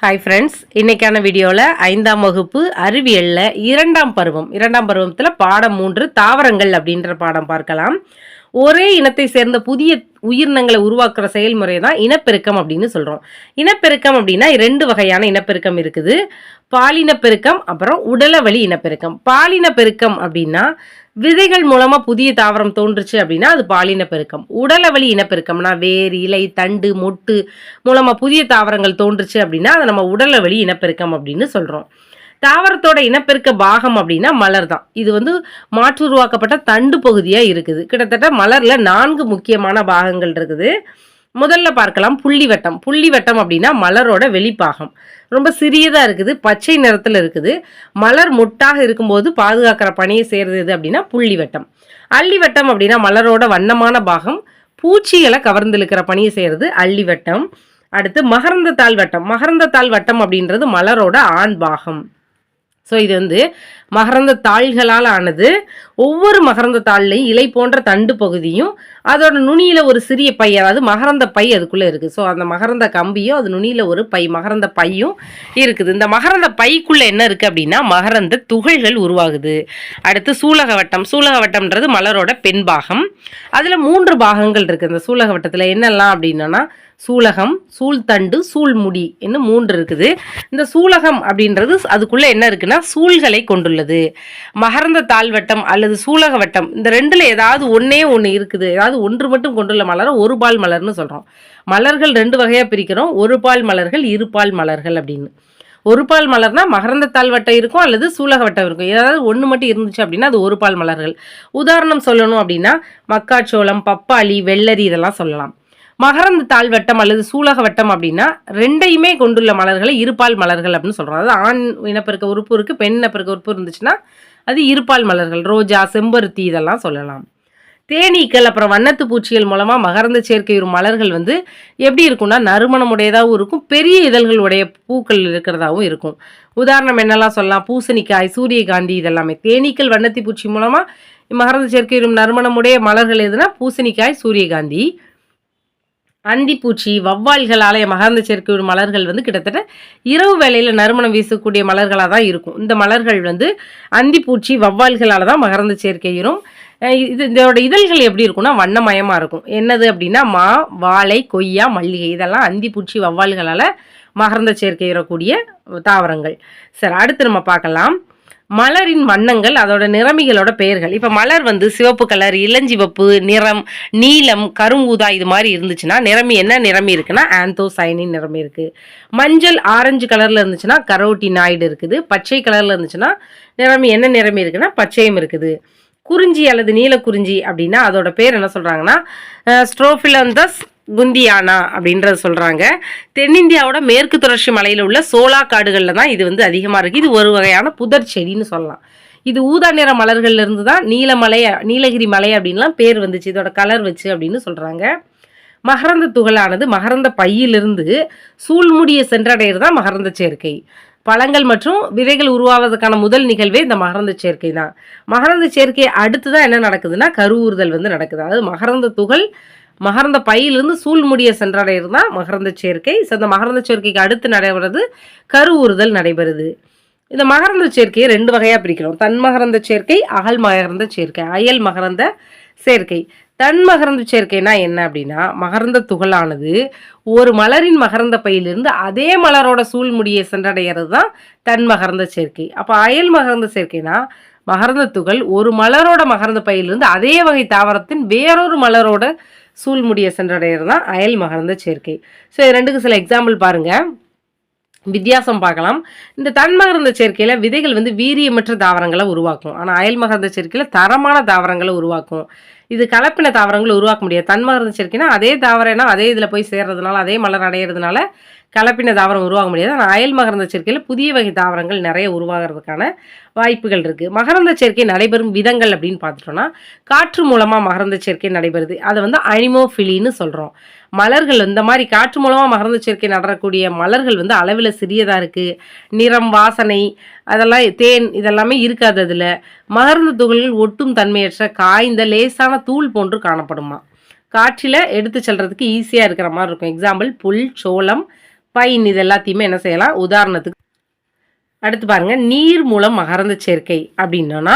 Hi friends, இன்னைக்கான வீடியோவில் 5ஆம் வகுப்பு அறிவியலில் இரண்டாம் பருவத்தில் பாடம் 3 தாவரங்கள் அப்படின்ற பாடம் பார்க்கலாம். ஒரே இனத்தை சேர்ந்த புதிய உயிரினங்களை உருவாக்குற செயல்முறை தான் இனப்பெருக்கம் அப்படின்னு சொல்கிறோம். இனப்பெருக்கம் அப்படின்னா 2 வகையான இனப்பெருக்கம் இருக்குது. பாலினப்பெருக்கம், அப்புறம் உடலவழி இனப்பெருக்கம். பாலினப்பெருக்கம் அப்படின்னா விதைகள் மூலமா புதிய தாவரம் தோன்றுச்சு அப்படின்னா அது பாலினப்பெருக்கம். உடலவழி இனப்பெருக்கம்னா வேர், இலை, தண்டு, மொட்டு மூலமா புதிய தாவரங்கள் தோன்றுச்சு அப்படின்னா அதை நம்ம உடலவழி இனப்பெருக்கம் அப்படின்னு சொல்றோம். தாவரத்தோட இனப்பெருக்க பாகம் அப்படின்னா மலர் தான். இது மாற்று உருவாக்கப்பட்ட தண்டு பகுதியா இருக்குது. கிட்டத்தட்ட மலர்ல 4 முக்கியமான பாகங்கள் இருக்குது. முதல்ல பார்க்கலாம் புள்ளிவட்டம். புள்ளிவட்டம் அப்படின்னா மலரோட வெளிப்பாகம். ரொம்ப சிறியதா இருக்குது, பச்சை நிறத்துல இருக்குது. மலர் மொட்டாக இருக்கும்போது பாதுகாக்கிற பணியை செய்யறது அப்படின்னா புள்ளிவட்டம். அள்ளிவட்டம் அப்படின்னா மலரோட வண்ணமான பாகம், பூச்சிகளை கவர்ந்து இழுக்கிற பணியை செய்யறது அள்ளிவட்டம். அடுத்து மகரந்த தாள் வட்டம். மகரந்த தாள் வட்டம் அப்படின்றது மலரோட ஆண் பாகம். ஸோ இது மகரந்த தாள்களால் ஆனது. ஒவ்வொரு மகரந்த தாள்லையும் இலை போன்ற தண்டு பகுதியும் அதோட நுனியில் ஒரு சிறிய பை, அதாவது மகரந்த பை அதுக்குள்ளே இருக்குது. ஸோ அந்த மகரந்த கம்பியும் அது நுனியில் ஒரு பை, மகரந்த பையும் இருக்குது. இந்த மகரந்த பைக்குள்ளே என்ன இருக்குது அப்படின்னா மகரந்த துகள்கள் உருவாகுது. அடுத்து சூலக வட்டம். சூலக வட்டம்ன்றது மலரோட பெண் பாகம். அதில் 3 பாகங்கள் இருக்குது. இந்த சூலக வட்டத்தில் என்னெல்லாம் அப்படின்னா சூலகம், சூழ்தண்டு, சூழ்முடி இன்னும் 3 இருக்குது. இந்த சூலகம் அப்படின்றது அதுக்குள்ளே என்ன இருக்குன்னா சூழ்களை கொண்டுள்ளது. மகரந்த தாழ்வட்டம் அல்லது சூலக வட்டம், இந்த 2ல் ஏதாவது ஒன்று இருக்குது. ஏதாவது ஒன்று மட்டும் கொண்டுள்ள மலரை ஒரு பால் மலர்னு சொல்கிறோம். மலர்கள் 2 வகையாக பிரிக்கிறோம். ஒரு பால் மலர்கள், இருபால் மலர்கள் அப்படின்னு. ஒரு பால் மலர்னா மகரந்த தாழ்வட்டம் இருக்கும் அல்லது சூலக வட்டம் இருக்கும். ஏதாவது ஒன்று மட்டும் இருந்துச்சு அப்படின்னா அது ஒரு பால் மலர்கள். உதாரணம் சொல்லணும் அப்படின்னா மக்காச்சோளம், பப்பாளி, வெள்ளரி இதெல்லாம் சொல்லலாம். மகரந்த தாழ்வட்டம் அல்லது சூலக வட்டம் அப்படின்னா 2ஐயுமே கொண்டுள்ள மலர்களை இருபால் மலர்கள் அப்படின்னு சொல்கிறோம். அதாவது ஆண் இனப்பெருக்க உறுப்பு இருக்குது, பெண் இனப்பெருக்க உறுப்பு இருந்துச்சுன்னா அது இருபால் மலர்கள். ரோஜா, செம்பருத்தி இதெல்லாம் சொல்லலாம். தேனீக்கள் அப்புறம் வண்ணத்து பூச்சிகள் மூலமாக மகரந்த சேர்க்கை ஒரு மலர்கள் எப்படி இருக்கும்னா நறுமணமுடையதாகவும் இருக்கும், பெரிய இதழ்களுடைய பூக்கள் இருக்கிறதாகவும் இருக்கும். உதாரணம் என்னெல்லாம் சொல்லலாம்? பூசணிக்காய், சூரியகாந்தி இதெல்லாமே. தேனீக்கள் வண்ணத்தி பூச்சி மூலமாக மகரந்த சேர்க்கை ஒரு நறுமணமுடைய மலர்கள் எதுனா பூசணிக்காய், சூரியகாந்தி. அந்திப்பூச்சி, வவ்வால்களால் மகரந்த சேர்க்கை மலர்கள் கிட்டத்தட்ட இரவு வேளையில் நறுமணம் வீசக்கூடிய மலர்களாக தான் இருக்கும். இந்த மலர்கள் அந்திப்பூச்சி, வவ்வால்களால் தான் மகரந்த சேர்க்கை வரும். இதோட இதழ்கள் எப்படி இருக்கும்னா வண்ணமயமாக இருக்கும். என்னது அப்படின்னா மா, வாழை, கொய்யா, மல்லிகை இதெல்லாம் அந்திப்பூச்சி, வவ்வால்களால் மகரந்த சேர்க்கை வரக்கூடிய தாவரங்கள். சரி, அடுத்து நம்ம பார்க்கலாம் மலரின் வண்ணங்கள், அதோட நிறமிகளோட பெயர்கள். இப்போ மலர் சிவப்பு கலர், இளஞ்சிவப்பு நிறம், நீலம், கருங்கூதா இது மாதிரி இருந்துச்சுன்னா நிறமி என்ன நிறமி இருக்குன்னா ஆந்தோசைனின் நிறமி இருக்குது. மஞ்சள், ஆரஞ்சு கலரில் இருந்துச்சுன்னா கரோட்டினாய்டு இருக்குது. பச்சை கலரில் இருந்துச்சுன்னா நிறமி என்ன நிறமி இருக்குன்னா பச்சையும் இருக்குது. குறிஞ்சி அல்லது நீலக்குறிஞ்சி அப்படின்னா அதோட பேர் என்ன சொல்கிறாங்கன்னா ஸ்ட்ரோஃபிலந்தஸ் குந்தியானா அப்படின்றத சொல்கிறாங்க. தென்னிந்தியாவோட மேற்கு தொடர்ச்சி மலையில் உள்ள சோலா காடுகளில் தான் இது அதிகமாக இருக்குது. இது ஒரு வகையான புதர் செடின்னு சொல்லலாம். இது ஊதா நிற மலர்கள்ல இருந்து தான் நீலகிரி மலை அப்படின்லாம் பேர் வந்துச்சு, இதோட கலர் வச்சு அப்படின்னு சொல்கிறாங்க. மகரந்த துகளானது மகரந்த பையிலிருந்து சூழ்முடியை சென்றடைகிறது தான் மகரந்த சேர்க்கை. பழங்கள் மற்றும் விதைகள் உருவாவதற்கான முதல் நிகழ்வே இந்த மகரந்த சேர்க்கை தான். மகரந்த சேர்க்கை அடுத்து தான் என்ன நடக்குதுன்னா கருவுறுதல் நடக்குது. அதாவது மகரந்த துகள் மகரந்த பையிலிருந்து சூழ்முடியை சென்றடைகிறது தான் மகரந்த சேர்க்கை. இந்த மகரந்த சேர்க்கைக்கு அடுத்து நடைபெறுவது கருவுறுதல் நடைபெறுது. இந்த மகரந்த சேர்க்கையை 2 வகையாக பிரிக்கிறோம். தன் மகரந்த சேர்க்கை, அகல் மகரந்த சேர்க்கை, அயல் மகரந்த சேர்க்கை. தன் மகரந்த சேர்க்கைனா என்ன அப்படின்னா மகரந்த துகளானது ஒரு மலரின் மகரந்த பையிலிருந்து அதே மலரோட சூழ்முடியை சென்றடைகிறது தான் தன் மகரந்த சேர்க்கை. அப்போ அயல் மகரந்த சேர்க்கைனா மகரந்த துகள் ஒரு மலரோட மகரந்த பையிலிருந்து அதே வகை தாவரத்தின் வேறொரு மலரோட சூழ்முடியை சென்றடைகிறது தான் அயல் மகரந்த சேர்க்கை. ஸோ இது 2க்கு சில எக்ஸாம்பிள் பாருங்கள், வித்தியாசம் பார்க்கலாம். இந்த தன்மகரந்த சேர்க்கையில் விதைகள் வீரியமற்ற தாவரங்களை உருவாக்கும். ஆனால் அயல் மகரந்த சேர்க்கையில் தரமான தாவரங்களை உருவாக்கும். இது கலப்பின தாவரங்களை உருவாக்க முடியாது. தன்மகரந்த சேர்க்கைனா அதே தாவரம்னா அதே இதில் போய் சேர்றதுனால அதே மலர் அடையிறதுனால கலப்பின தாவரம் உருவாக முடியாது. ஆனால் அயல் மகரந்த சேர்க்கையில் புதிய வகை தாவரங்கள் நிறைய உருவாகிறதுக்கான வாய்ப்புகள் இருக்குது. மகரந்த சேர்க்கை நடைபெறும் விதங்கள் அப்படின்னு பார்த்துட்டோம்னா காற்று மூலமாக மகரந்த சேர்க்கை நடைபெறுது. அதை அனிமோஃபிலின்னு சொல்கிறோம். மலர்கள் இந்த மாதிரி காற்று மூலமாக மகரந்த சேர்க்கை நடக்கக்கூடிய மலர்கள் அளவில் சிறியதாக இருக்குது. நிறம், வாசனை அதெல்லாம் தேன் இதெல்லாமே இருக்காது. அதில் மகரந்த துகள்கள் ஒட்டும் தன்மையற்ற காய்ந்த லேசான தூள் போன்று காணப்படுமா. காற்றில் எடுத்து செல்றதுக்கு ஈஸியாக இருக்கிற மாதிரி இருக்கும். எக்ஸாம்பிள் புல், சோளம், பைன் இது எல்லாத்தையுமே என்ன செய்யலாம் உதாரணத்துக்கு. அடுத்து பாருங்க, நீர் மூலம் மகரந்த சேர்க்கை அப்படின்னா,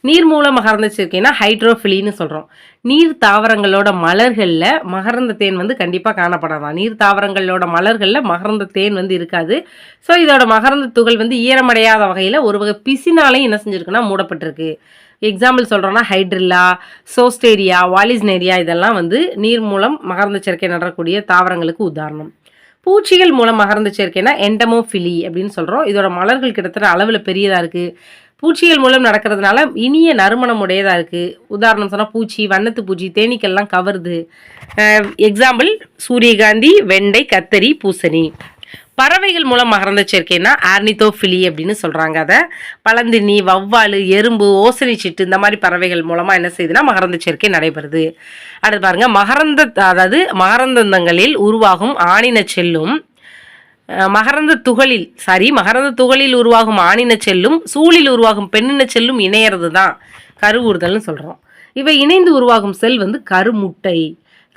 நீர் மூலம் மகரந்த சேர்க்கைனா ஹைட்ரோஃபிலின்னு சொல்றோம். நீர் தாவரங்களோட மலர்கள்ல மகரந்த தேன் வந்து கண்டிப்பா காணப்படாதான். நீர் தாவரங்களோட மலர்கள்ல மகரந்த தேன் வந்து இருக்காது. ஸோ இதோட மகரந்த துகள் வந்து ஈரமடையாத வகையில ஒரு வகை பிசினாலையும் என்ன செஞ்சிருக்குன்னா மூடப்பட்டிருக்கு. எக்ஸாம்பிள் சொல்றோம்னா ஹைட்ரில்லா, சோஸ்டேரியா, வாலிஸ்னேரியா இதெல்லாம் வந்து நீர் மூலம் மகரந்த சேர்க்கை நடக்கக்கூடிய தாவரங்களுக்கு உதாரணம். பூச்சிகள் மூலம் மகரந்த சேர்க்கைனா எண்டமோஃபிலி அப்படின்னு சொல்கிறோம். இதோட மலர்கள் கிட்டத்தட்ட அளவில் பெரியதாக இருக்குது. பூச்சிகள் மூலம் நடக்கிறதுனால இனிய நறுமணம் உடையதாக இருக்குது. உதாரணம் சொன்னால் பூச்சி, வண்ணத்து பூச்சி, தேனீக்கெல்லாம் கவருது. எக்ஸாம்பிள் சூரியகாந்தி, வெண்டை, கத்தரி, பூசணி. பறவைகள் மூலம் மகரந்த சேர்க்கைனா ஆர்னித்தோஃபிலி அப்படின்னு சொல்கிறாங்க. அதை பழந்தினி, வவ்வால், எறும்பு, ஓசனை சிட்டு இந்த மாதிரி பறவைகள் மூலமாக என்ன செய்யுதுன்னா மகரந்த சேர்க்கை நடைபெறுது. அடுத்து பாருங்க, மகரந்தங்களில் உருவாகும் ஆணின செல்லும் மகரந்த துகளில் உருவாகும் ஆணின செல்லும் சூழில் உருவாகும் பெண்ணின செல்லும் இணையறது தான் கருவூர்தல்னு சொல்கிறோம். இவை இணைந்து உருவாகும் செல் வந்து கருமுட்டை.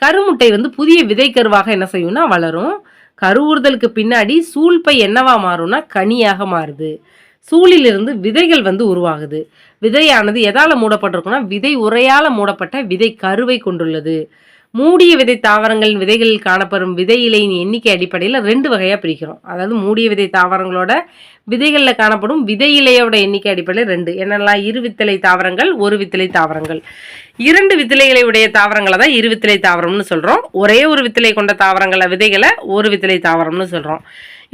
கருமுட்டை வந்து புதிய விதை கருவாக என்ன செய்யும்னா வளரும். கருவுறுதலுக்கு பின்னாடி சூழ்பை என்னவா மாறும்னா கனியாக மாறுது. சூழிலிருந்து விதைகள் வந்து உருவாகுது. விதையானது எதால மூடப்பட்டிருக்குன்னா விதை உரையால மூடப்பட்ட விதை கருவை கொண்டுள்ளது. மூடிய விதை தாவரங்களின் விதைகளில் காணப்படும் விதை இலையின் எண்ணிக்கை அடிப்படையில் 2 வகையாக பிரிக்கிறோம். அதாவது மூடிய விதை தாவரங்களோட விதைகளில் காணப்படும் விதை இலையோட எண்ணிக்கை அடிப்படையில் 2 என்னெல்லாம், 2 வித்திலை தாவரங்கள், 1 வித்திலை தாவரங்கள். 2 வித்திலைகளை உடைய தாவரங்களை தான் 2 வித்திலை தாவரம்னு சொல்கிறோம். ஒரே ஒரு வித்திலை கொண்ட தாவரங்களை விதைகளை 1 வித்திலை தாவரம்னு சொல்கிறோம்.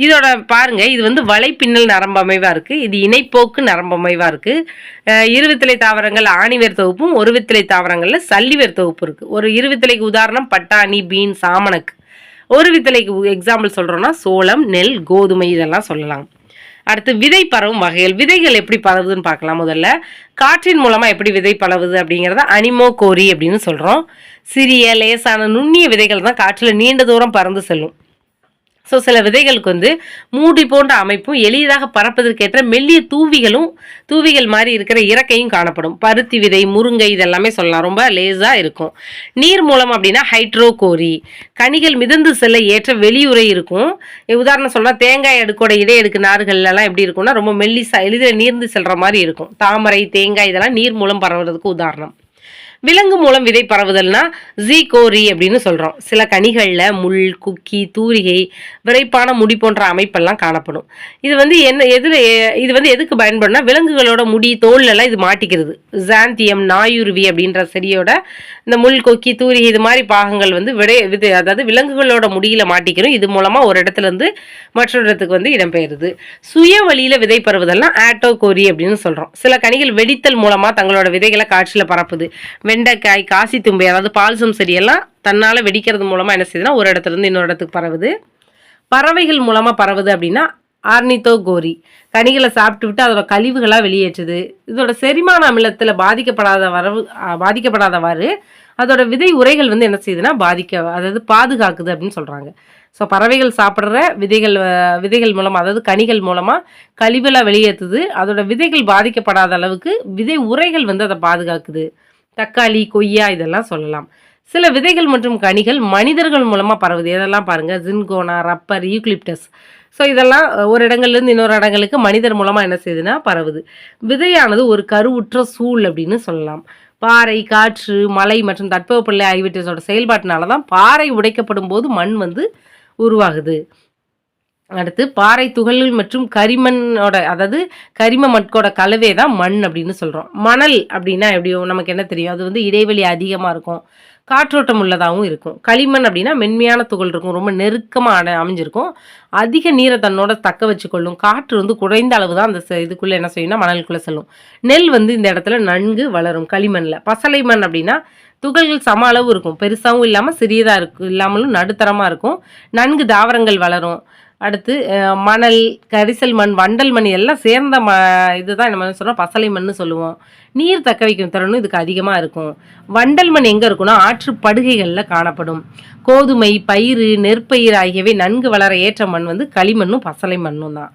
இதோட பாருங்க, இது வந்து வலைப்பின்னல் நரம்பு அமைவாக இருக்குது. இது இணைப்போக்கு நரம்பு அமைவாக இருக்குது. 2 வித்திலை தாவரங்கள் ஆணிவேர் தொகுப்பும் 1 வித்திலை தாவரங்களில் சல்லிவேர் தொகுப்பு இருக்குது. ஒரு 2 வித்திலைக்கு உதாரணம் பட்டாணி, பீன், சாமணக்கு. 1 வித்திலைக்கு எக்ஸாம்பிள் சொல்கிறோன்னா சோளம், நெல், கோதுமை இதெல்லாம் சொல்லலாம். அடுத்து விதை பரவும் வகைகள். விதைகள் எப்படி பரவுதுன்னு பார்க்கலாம். முதல்ல காற்றின் மூலமாக எப்படி விதை பரவுது அப்படிங்கிறத அனிமோகோரி அப்படின்னு சொல்கிறோம். சிறிய லேசான நுண்ணிய விதைகள் தான் காற்றில் நீண்ட தூரம் பறந்து செல்லும். ஸோ சில விதைகளுக்கு வந்து மூடி போன்ற அமைப்பும் எளிதாக பறப்பதற்கேற்ற மெல்லிய தூவிகள் மாதிரி இருக்கிற இறக்கையும் காணப்படும். பருத்தி விதை, முருங்கை இதெல்லாமே சொல்லலாம், ரொம்ப லேசாக இருக்கும். நீர் மூலம் அப்படின்னா ஹைட்ரோகோரி. கனிகள் மிதந்து செல்ல ஏற்ற வெளியுறை இருக்கும். உதாரணம் சொல்லலாம், தேங்காய் அடுக்கோட இடையடுக்கு நார்கள்லாம் எப்படி இருக்கும்னா ரொம்ப மெல்லிசா எளிதில் நீர்ந்து செல்ற மாதிரி இருக்கும். தாமரை, தேங்காய் இதெல்லாம் நீர் மூலம் பரவுறதுக்கு உதாரணம். விலங்கு மூலம் விதை பரவுதல்னா ஜீகோரி அப்படின்னு சொல்கிறோம். சில கனிகளில் முள், குக்கி, தூரிகை, விரைப்பான முடி போன்ற அமைப்பெல்லாம் காணப்படும். இது வந்து இது வந்து எதுக்கு பயன்படும்னா விலங்குகளோட முடி, தோல்லெல்லாம் இது மாட்டிக்கிறது. ஜாந்தியம், நாயுருவி அப்படின்ற செடியோட இந்த முள், கொக்கி, தூரிகை இது மாதிரி பாகங்கள் வந்து அதாவது விலங்குகளோட முடியில மாட்டிக்கிறோம். இது மூலமாக ஒரு இடத்துல இருந்து மற்றொரு இடத்துக்கு வந்து இடம்பெயருது. சுய வழியில் விதை பரவுதல்னா ஆட்டோகோரி அப்படின்னு சொல்கிறோம். சில கனிகள் வெடித்தல் மூலமாக தங்களோட விதைகளை காற்றில் பரப்புது. வெண்டைக்காய், காசி தும்பை அதாவது பால்சம் செடியெல்லாம் தன்னால் வெடிக்கிறது மூலமாக என்ன செய்யுதுன்னா ஒரு இடத்துல இருந்து இன்னொரு இடத்துக்கு பரவுது. பறவைகள் மூலமாக பரவுது அப்படின்னா ஆர்னித்தோகோரி. கனிகளை சாப்பிட்டு விட்டு அதோட கழிவுகளாக வெளியேற்றுது. இதோட செரிமான அமிலத்தில் பாதிக்கப்படாதவாறு அதோட விதை உரைகள் வந்து என்ன செய்யுதுன்னா அதாவது பாதுகாக்குது அப்படின்னு சொல்கிறாங்க. ஸோ பறவைகள் சாப்பிட்ற விதைகள் மூலமாக அதாவது கனிகள் மூலமாக கழிவுலாம் வெளியேற்றுது. அதோட விதைகள் பாதிக்கப்படாத அளவுக்கு விதை உரைகள் வந்து அதை பாதுகாக்குது. தக்காளி, கொய்யா இதெல்லாம் சொல்லலாம். சில விதைகள் மற்றும் கனிகள் மனிதர்கள் மூலமாக பரவுது. இதெல்லாம் பாருங்கள், ஜின்கோனா, ரப்பர், யூக்லிப்டஸ். ஸோ இதெல்லாம் ஒரு இடங்கள்லேருந்து இன்னொரு இடங்களுக்கு மனிதர் மூலமாக என்ன செய்யுதுன்னா பரவுது. விதையானது ஒரு கருவுற்ற சூழ் அப்படின்னு சொல்லலாம். பாறை, காற்று, மழை மற்றும் தட்பவெப்பநிலை ஆகியவற்றோட செயல்பாட்டினால தான் பாறை உடைக்கப்படும் போது மண் வந்து உருவாகுது. அடுத்து பாறை துகள்கள் மற்றும் அதாவது கரிம மட்கோட கலவே தான் மண் அப்படின்னு சொல்கிறோம். மணல் அப்படின்னா எப்படியோ நமக்கு என்ன தெரியும், அது வந்து இடைவெளி அதிகமாக இருக்கும், காற்றோட்டம் உள்ளதாகவும் இருக்கும். களிமண் அப்படின்னா மென்மையான துகள் இருக்கும், ரொம்ப நெருக்கமாக அமைஞ்சிருக்கும், அதிக நீரை தன்னோட தக்க வச்சுக்கொள்ளும். காற்று வந்து குறைந்த அளவு தான் அந்த இதுக்குள்ளே என்ன செய்யும்னா மணலுக்குள்ளே செல்லும். நெல் வந்து இந்த இடத்துல நன்கு வளரும் களிமண்ணில். பசலை மண் அப்படின்னா துகள்கள் சம அளவு இருக்கும், பெருசாகவும் இல்லாமல் சிறியதாக இல்லாமலும் நடுத்தரமாக இருக்கும், நன்கு தாவரங்கள் வளரும். அடுத்து மணல், கரிசல் மண், வண்டல் மண் எல்லாம் சேர்ந்த இதுதான் நம்ம சொல்கிறோம் பசலை மண்ணு சொல்லுவோம். நீர் தக்க வைக்கும் திறனும் இதுக்கு அதிகமாக இருக்கும். வண்டல் மண் எங்கே இருக்குன்னா ஆற்று படுகைகளில் காணப்படும். கோதுமை, பயிறு, நெற்பயிர் ஆகியவை நன்கு வளர ஏற்ற மண் வந்து களிமண்ணும் பசலை மண்ணும் தான்.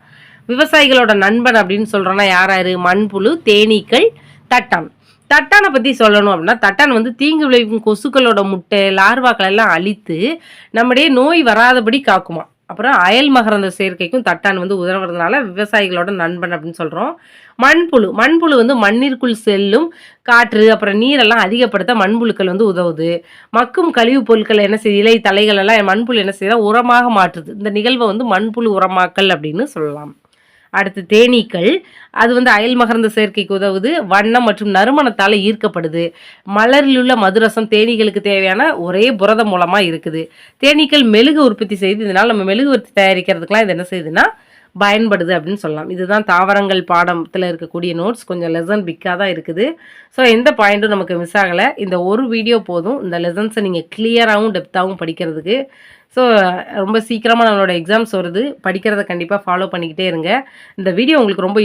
விவசாயிகளோட நண்பன் அப்படின்னு சொல்கிறோன்னா யார்? மண்புழு, தேனீக்கள், தட்டான். தட்டானை பற்றி சொல்லணும் அப்படின்னா தட்டான் வந்து தீங்கு விளைவிக்கும் கொசுக்களோட முட்டை, லார்வாக்கள் எல்லாம் அழித்து நம்முடைய நோய் வராதபடி காக்குமா. அப்புறம் அயல் மகரந்த சேர்க்கைக்கும் தட்டான் வந்து உதவுறதுனால விவசாயிகளோட நண்பன் அப்படின்னு சொல்கிறோம். மண்புழு வந்து மண்ணிற்குள் செல்லும் காற்று அப்புறம் நீரெல்லாம் அதிகப்படுத்த மண்புழுக்கள் வந்து உதவுது. மக்கும் கழிவுப் பொருட்கள் என்ன செய்யுது, இலை தலைகள் எல்லாம் மண்புழு என்ன செய்யுதுன்னா உரமாக மாற்றுது. இந்த நிகழ்வை வந்து மண்புழு உரமாக்கல் அப்படின்னு சொல்லலாம். அடுத்து தேனீக்கள், அது வந்து அயல் மகரந்த சேர்க்கைக்கு உதவுது. வண்ணம் மற்றும் நறுமணத்தால் ஈர்க்கப்படுது. மலரில் உள்ள மதுரசம் தேனீகளுக்கு தேவையான ஒரே புரதம் மூலமா இருக்குது. தேனீக்கள் மெழுகு உற்பத்தி செய்து, இதனால் நம்ம மெழுகுவர்த்தி தயாரிக்கிறதுக்கெல்லாம் இது என்ன செய்யுதுன்னா பயன்படுது அப்படின்னு சொல்லலாம். இதுதான் தாவரங்கள் பாடத்தில் இருக்கக்கூடிய நோட்ஸ். கொஞ்சம் லெசன் பிக்காக தான் இருக்குது. ஸோ எந்த பாயிண்ட்டும் நமக்கு மிஸ் ஆகலை. இந்த ஒரு வீடியோ போதும் இந்த லெசன்ஸை நீங்கள் கிளியராகவும் டெப்த்தாகவும் படிக்கிறதுக்கு. ஸோ ரொம்ப சீக்கிரமாக நம்மளோட எக்ஸாம்ஸ் வருது. படிக்கிறத கண்டிப்பாக ஃபாலோ பண்ணிக்கிட்டே இருங்க. இந்த வீடியோ உங்களுக்கு ரொம்ப